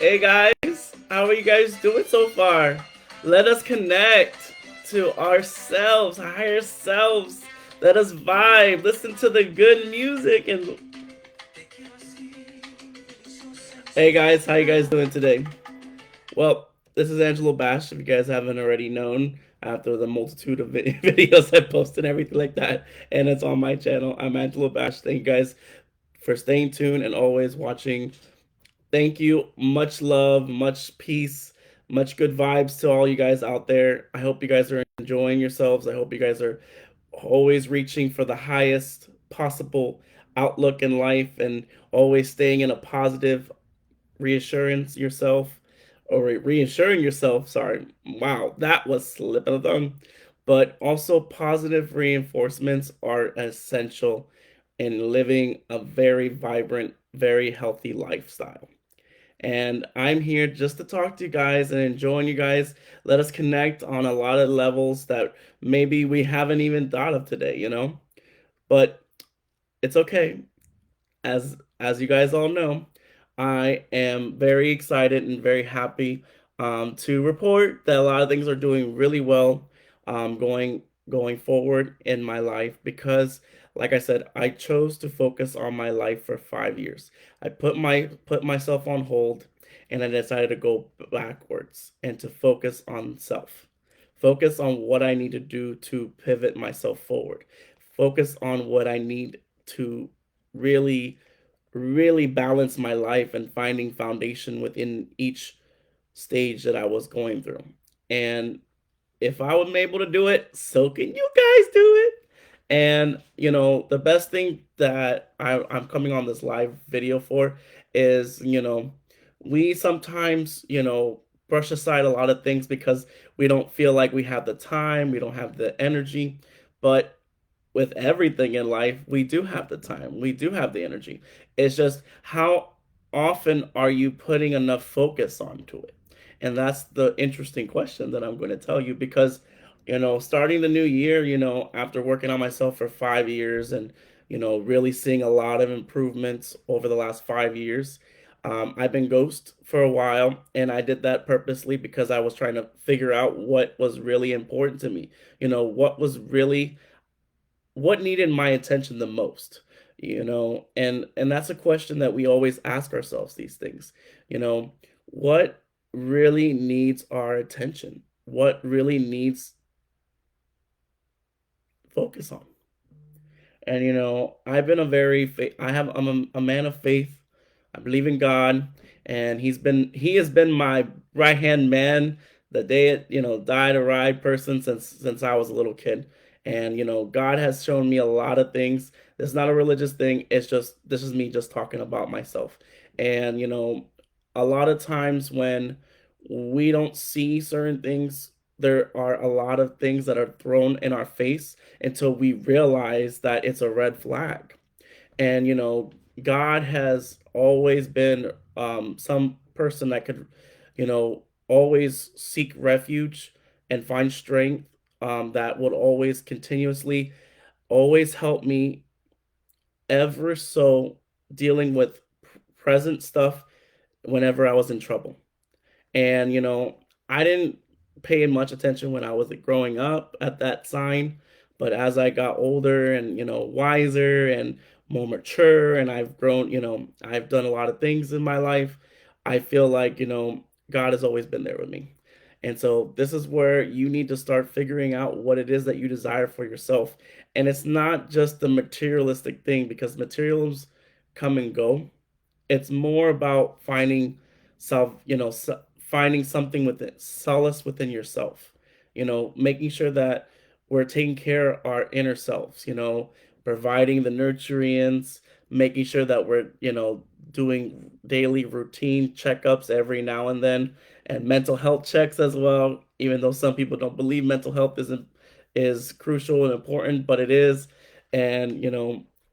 Hey guys, how are you guys doing so far? Let us connect to ourselves, higher selves. Let us vibe, listen to the good music, and hey guys, how you guys doing today? Well, this is Angelo Bash. If you guys haven't already known, after the multitude of videos I post and everything like that, and it's on my channel. I'm Angelo Bash. Thank you guys for staying tuned and always watching. Thank you. Much love, much peace, much good vibes to all you guys out there. I hope you guys are enjoying yourselves. I hope you guys are always reaching for the highest possible outlook in life and always staying in a positive reassurance yourself or reassuring yourself. Sorry. Wow, that was slip of the tongue. But also, positive reinforcements are essential in living a very vibrant, very healthy lifestyle. And I'm here just to talk to you guys and enjoying you guys. Let us connect on a lot of levels that maybe we haven't even thought of today. But it's okay. As you guys all know, I am very excited and very happy to report that a lot of things are doing really well going forward in my life because, like I said, I chose to focus on my life for 5 years. I put myself on hold, and I decided to go backwards and to focus on self. Focus on what I need to do to pivot myself forward. Focus on what I need to really really balance my life and finding foundation within each stage that I was going through. And if I was able to do it, so can you guys do it. And the best thing that I'm coming on this live video for is, we sometimes, brush aside a lot of things because we don't feel like we have the time, we don't have the energy. But with everything in life, we do have the time, we do have the energy. It's just how often are you putting enough focus onto it? And that's the interesting question that I'm going to tell you because, starting the new year, after working on myself for 5 years and, really seeing a lot of improvements over the last 5 years. I've been ghost for a while, and I did that purposely because I was trying to figure out what was really important to me. What needed my attention the most, and that's a question that we always ask ourselves, these things. What really needs our attention, what really needs focus on. And I've been a very I'm a man of faith. I believe in God, and he has been my right hand man, the day it die to ride person since I was a little kid. And God has shown me a lot of things. It's not a religious thing. It's just this is me just talking about myself. And a lot of times when we don't see certain things, there are a lot of things that are thrown in our face until we realize that it's a red flag. And God has always been some person that could always seek refuge and find strength, that would always continuously always help me ever so dealing with present stuff whenever I was in trouble. And I didn't pay much attention when I was growing up at that sign, but as I got older and wiser and more mature, and I've grown, I've done a lot of things in my life. I feel like God has always been there with me. And so this is where you need to start figuring out what it is that you desire for yourself. And it's not just the materialistic thing, because materials come and go. It's more about finding finding something within solace within yourself. Making sure that we're taking care of our inner selves. Providing the nurturance, making sure that we're doing daily routine checkups every now and then, and mental health checks as well. Even though some people don't believe mental health is crucial and important, but it is. And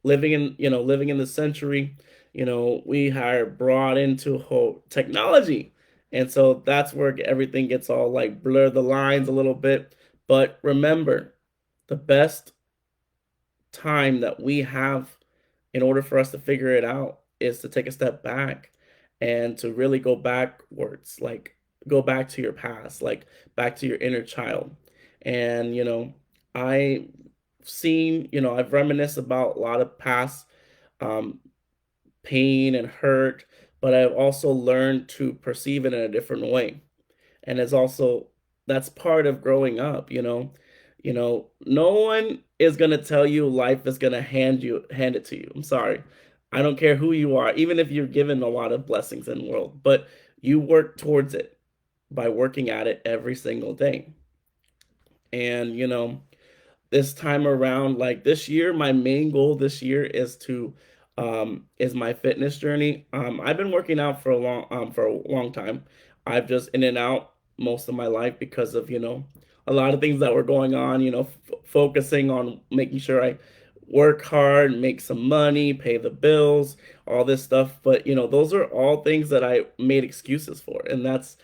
living in the century, we are brought into whole technology. And so that's where everything gets all like blur the lines a little bit. But remember, the best time that we have in order for us to figure it out is to take a step back and to really go backwards, like go back to your past, like back to your inner child. And, I seen, I've reminisced about a lot of past um, pain and hurt, but I've also learned to perceive it in a different way. And it's also that's part of growing up. No one is gonna tell you life is gonna hand it to you. I'm sorry. I don't care who you are, even if you're given a lot of blessings in the world, but you work towards it by working at it every single day. And this time around, like this year, my main goal this year is my fitness journey. I've been working out for a long time. I've just in and out most of my life because of a lot of things that were going on. Focusing on making sure I work hard, make some money, pay the bills, all this stuff. But those are all things that I made excuses for, and that's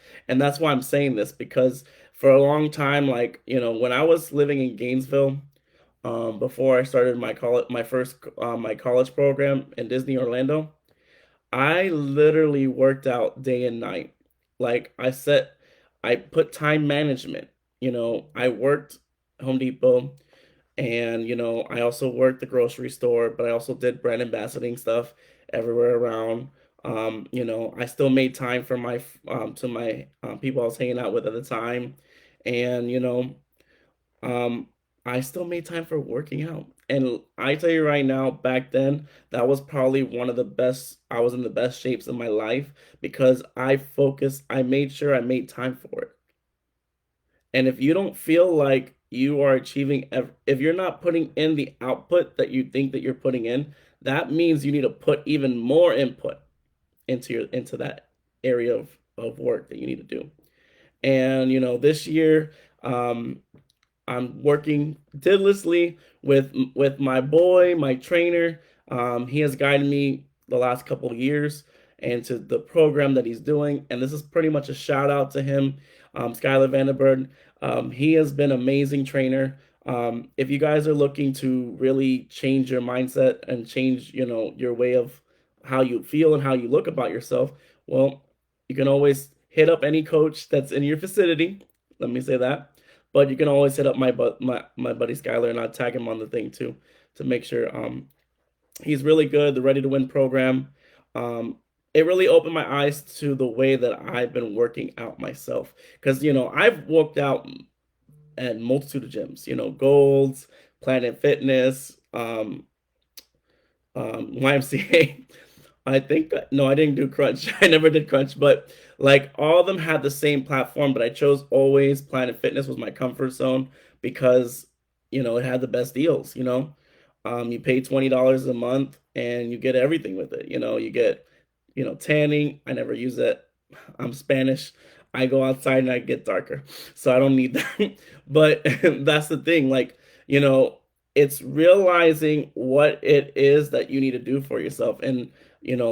why I'm saying this, because for a long time, like when I was living in Gainesville, before I started my college program in Disney Orlando, I literally worked out day and night. Like I put time management. I worked Home Depot, and I also worked the grocery store, but I also did brand ambassadoring stuff everywhere around. I still made time for my people I was hanging out with at the time, and um, I still made time for working out. And I tell you right now, back then, that was probably one of the best. I was in the best shapes in my life because I made sure I made time for it. And if you don't feel like you are if you're not putting in the output that you think that you're putting in, that means you need to put even more input into that area of work that you need to do. And this year, um, I'm working tirelessly with my boy, my trainer. He has guided me the last couple of years into the program that he's doing, and this is pretty much a shout out to him, Skylar Vandenberg. He has been an amazing trainer. If you guys are looking to really change your mindset and change, your way of how you feel and how you look about yourself, well, you can always hit up any coach that's in your vicinity. Let me say that, but you can always hit up my buddy Skyler, and I'll tag him on the thing too to make sure he's really good. The Ready to Win program. It really opened my eyes to the way that I've been working out myself, because I've worked out at multitude of gyms. Golds, Planet Fitness, YMCA. I think no, I didn't do Crunch. I never did Crunch, but like all of them had the same platform, but I chose always Planet Fitness was my comfort zone because it had the best deals. You pay $20 a month and you get everything with it. You get tanning. I never use it. I'm Spanish. I go outside and I get darker, so I don't need that. But that's the thing, like you know, it's realizing what it is that you need to do for yourself. And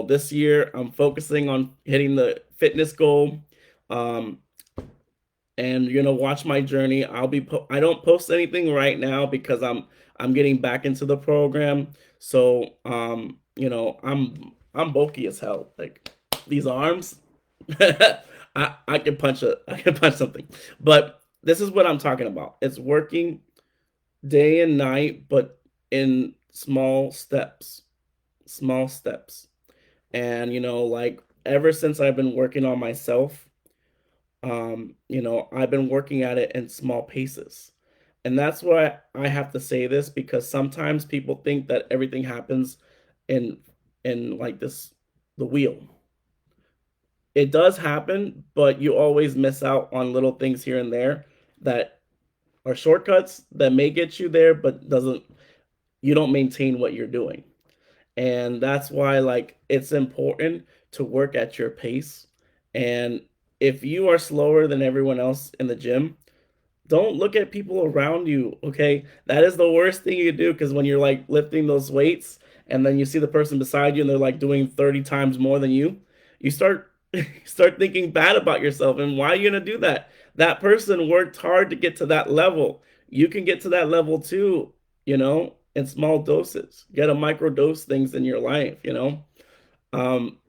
this year I'm focusing on hitting the fitness goal. Um, and watch my journey. I don't post anything right now because I'm getting back into the program. So I'm bulky as hell. Like these arms, I can I can punch something. But this is what I'm talking about. It's working day and night, but in small steps. Small steps. And like ever since I've been working on myself, I've been working at it in small paces. And that's why I have to say this, because sometimes people think that everything happens in like the wheel. It does happen, but you always miss out on little things here and there that are shortcuts that may get you there, but doesn't you don't maintain what you're doing. And that's why like it's important to work at your pace. And if you are slower than everyone else in the gym, don't look at people around you, okay? That is the worst thing you do, because when you're like lifting those weights and then you see the person beside you and they're like doing 30 times more than you start start thinking bad about yourself. And why are you gonna do that? That person worked hard to get to that level. You can get to that level too, in small doses. You gotta microdose things in your life.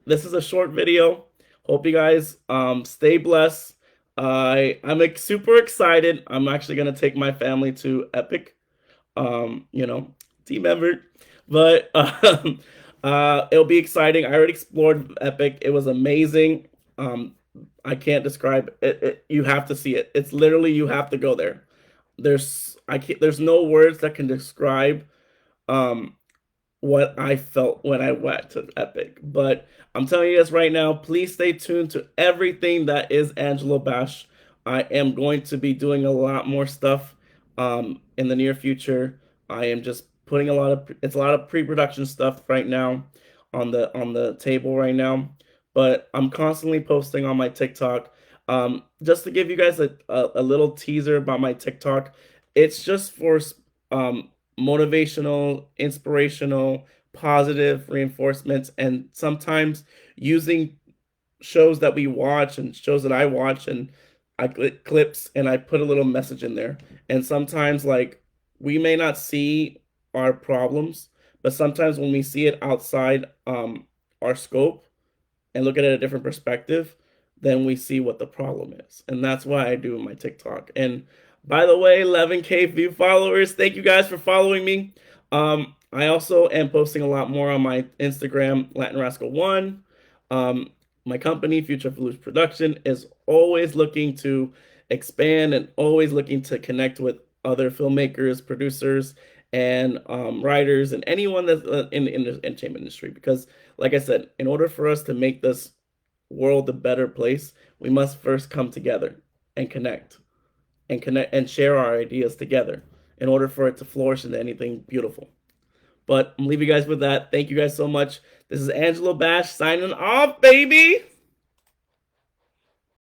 This is a short video. Hope you guys stay blessed. Super excited. I'm actually gonna take my family to Epic. Team effort. But it'll be exciting. I already explored Epic. It was amazing. Um, I can't describe it. You have to see it. It's literally you have to go there. There's no words that can describe um what I felt when I went to Epic. But I'm telling you this right now, please stay tuned to everything that is Angelo Bash. I am going to be doing a lot more stuff in the near future. I am just putting it's a lot of pre-production stuff right now on the table right now. But I'm constantly posting on my TikTok. Just to give you guys a little teaser about my TikTok, it's just for um, motivational, inspirational, positive reinforcements, and sometimes using shows that we watch and shows that I watch, and I click clips and I put a little message in there. And sometimes, like, we may not see our problems, but sometimes when we see it outside our scope, and look at it a different perspective, then we see what the problem is. And that's why I do my TikTok. And by the way, 11K view followers, thank you guys for following me. I also am posting a lot more on my Instagram, Latin Rascal One. My company, Future Flute Production, is always looking to expand and always looking to connect with other filmmakers, producers, and writers, and anyone that's in the entertainment industry. Because, like I said, in order for us to make this world a better place, we must first come together and connect and share our ideas together in order for it to flourish into anything beautiful. But I'm leaving you guys with that. Thank you guys so much. This is Angelo Bash signing off, baby.